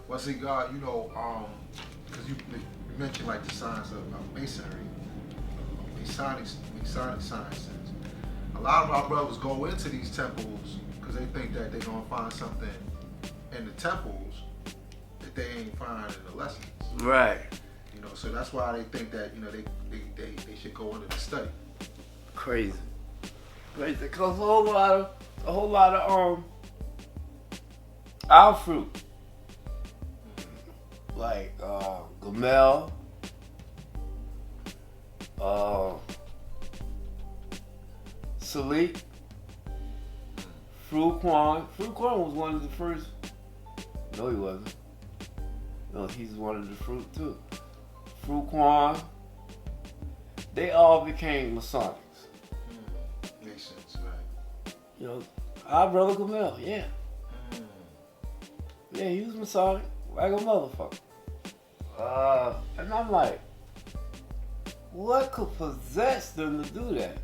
Well, see, God, because you mentioned like the science of masonry, Masonic sciences. A lot of our brothers go into these temples because they think that they're gonna find something in the temples that they ain't find in the lessons. Right. So that's why they think that they should go into the study. Crazy. Because a whole lot of our fruit, like Gamel, Salik, Fruquan. Fruquan was one of the first. No, he wasn't. No, he's one of the fruit too. Fruquan. They all became Masonics. Makes sense, right? Our brother Gamel, yeah. Yeah, he was Masonic, like a motherfucker. And I'm like, what could possess them to do that?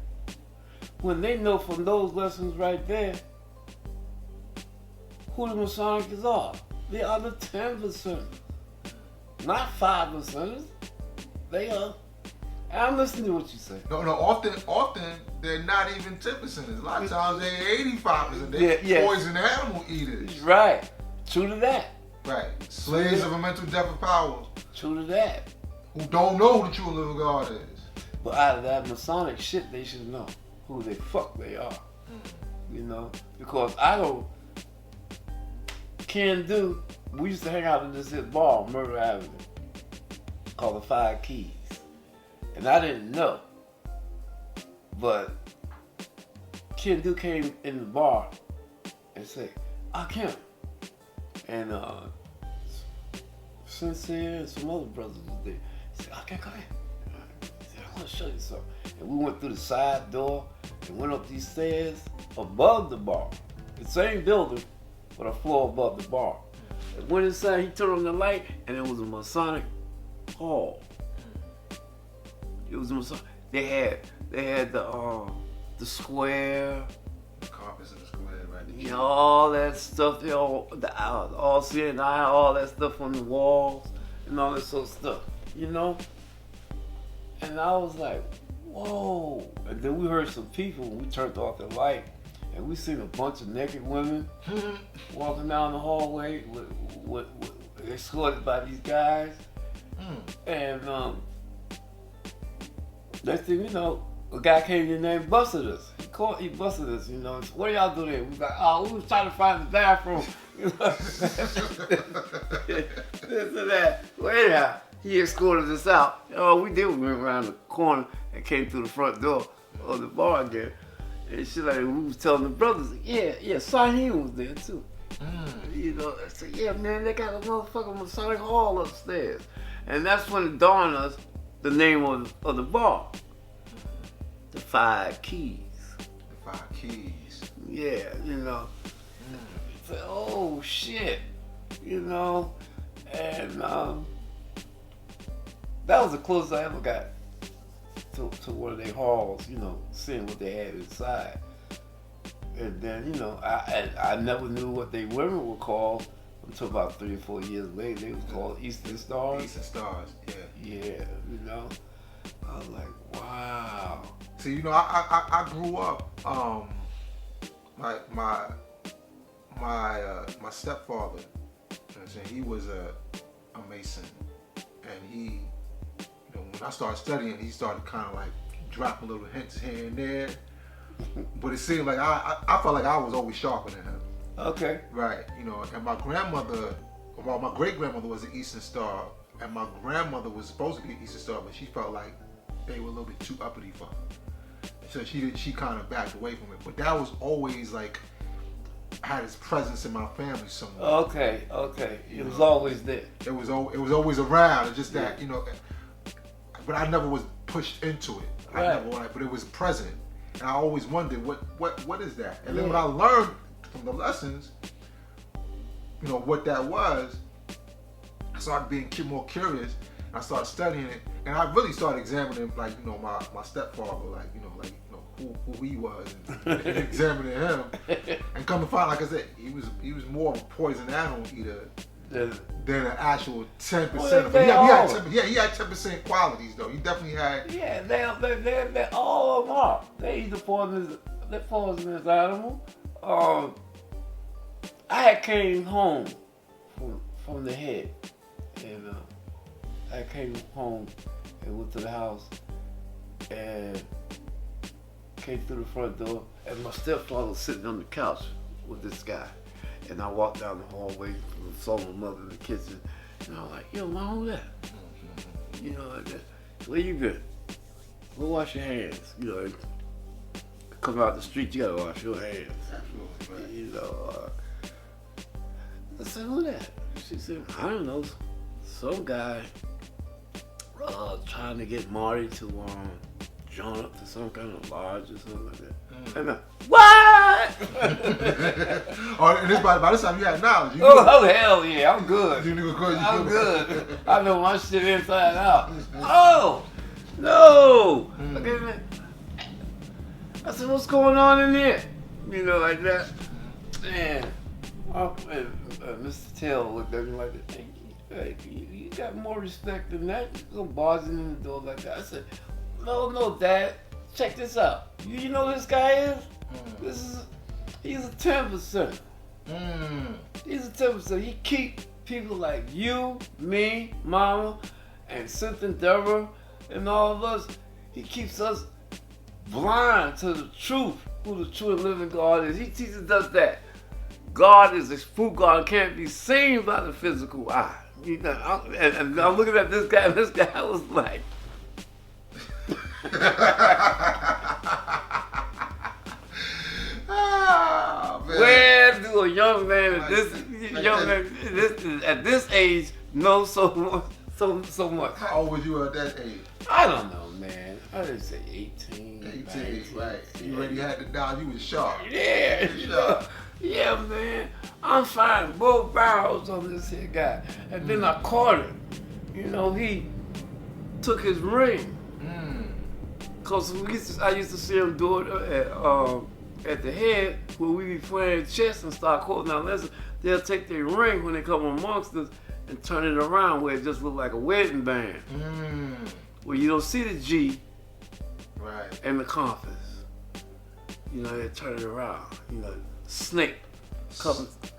When they know from those lessons right there who the Masonics are. They are the 10%. Not 5%. They are. And I'm listening to what you say. No, often they're not even 10%. A lot of times they're 85%. They're poison animal eaters. Right. True to that. Right. Slaves of a mental depth of power. True to that. Who don't know who the true living God is. But out of that Masonic shit, they should know who the fuck they are. Because we used to hang out in this bar on Murder Avenue called the Five Keys. And I didn't know. But Ken Du came in the bar and said, Akim. And Sincere and some other brothers was there. He said, Akim, come here. He said, I want to show you something. And we went through the side door and went up these stairs above the bar. The same building, but a floor above the bar. And went inside, he turned on the light, and it was a Masonic hall. It was a Masonic. They had the square. The carpets in the square, right? All that stuff, all CNI, all that stuff on the walls, and all that sort of stuff, And I was like, whoa. And then we heard some people, we turned off the light, and we seen a bunch of naked women walking down the hallway with escorted by these guys. And next thing you know, a guy came in there and busted us. He busted us, What y'all doing here? We was like, we was trying to find the bathroom. This and that. Well, anyhow, he escorted us out. We did. We went around the corner and came through the front door of the bar again. And shit like that. We was telling the brothers, Sahim was there too. I said, yeah, man, they got a motherfucking Masonic hall upstairs. And that's when it dawned on us the name of the bar. The Five Keys. The Five Keys. Yeah, Said, oh shit. And that was the closest I ever got to one of their halls, seeing what they had inside. And then, I never knew what they women were called until about 3 or 4 years later. They was called Eastern Stars. Eastern Stars, yeah. Yeah, I was like, wow. See, I grew up, my stepfather, he was a Mason, and he, when I started studying, he started kind of like dropping little hints here and there, but it seemed like I felt like I was always sharper than him. Okay. Right, and my grandmother, my great grandmother was an Eastern Star, and my grandmother was supposed to be an Eastern Star, but she felt like they were a little bit too uppity for her. So she kind of backed away from it. But that was always like, had its presence in my family somewhere. Okay. It was always there. It was always around. It's just that, but I never was pushed into it. Right. I never, but it was present. And I always wondered, what is that? And then when I learned from the lessons, what that was, I started being more curious. I started studying it, and I really started examining, my stepfather, who he was, and examining him, and come to find, like I said, he was more of a poison animal eater Yeah. than an actual 10%. Well, He had 10% qualities though. He definitely had. Yeah, they all of them are. They either poisonous animal. I had came home from the head, and I came home and went to the house and came through the front door, and my stepfather was sitting on the couch with this guy. And I walked down the hallway, saw my mother in the kitchen, and I was like, yo, Mom, who that? You know, like that. Where you been? Go wash your hands. You know, come out the street, you gotta wash your hands. Absolutely. You know, I said, who that? She said, I don't know, some guy trying to get Marty to join up to some kind of lodge or something like that. And what? Oh, and by this time you had knowledge. Oh hell yeah, I'm good. You knew good. I'm good. I know my shit inside out. Oh no! Okay, I said, what's going on in there? You know, like that. And Mr. Tell looked at me like, hey, you got more respect than that. You go barging in the door like that. I said, no, Dad. Check this out. You know who this guy is? He's a 10%. He's a 10%. He keep people like you, me, Mama, and Cynthia, Deborah, and all of us. He keeps us blind to the truth, who the true and living God is. He teaches us that God is a true God, can't be seen by the physical eye. You know, and I'm looking at this guy, and this guy was like, where do a young man at this age know so much? How old was you at that age? I don't know, man. I didn't say 18. 18, right. You already had the dial. You was sharp. Yeah, yeah, man. I'm finding both barrels on this here guy, and then I caught him. You know, he took his ring. Cause I used to see him do it at the head when we be playing chess and start quoting our lessons. They'll take their ring when they come amongst us and turn it around where it just look like a wedding band. Where you don't see the G and the compass. You know, they turn it around. You know, snake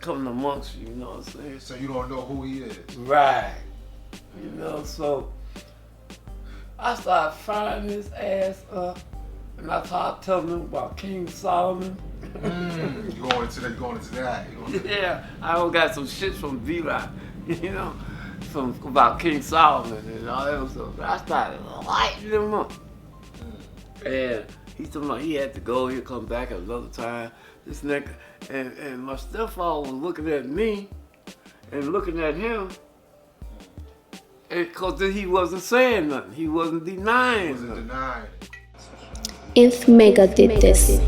coming amongst you. You know what I'm saying? So you don't know who he is. Right. You know, so I started frying his ass up, and I started telling him about King Solomon. You going into that. Yeah, I got some shit from V-Rock, you know, about King Solomon and all that stuff. I started lighting him up. And he told me he had to go, he'd come back another time. This nigga, and my stepfather was looking at me and looking at him. Because he wasn't saying nothing. He wasn't denying nothing. INFMEGA INFMEGA did this.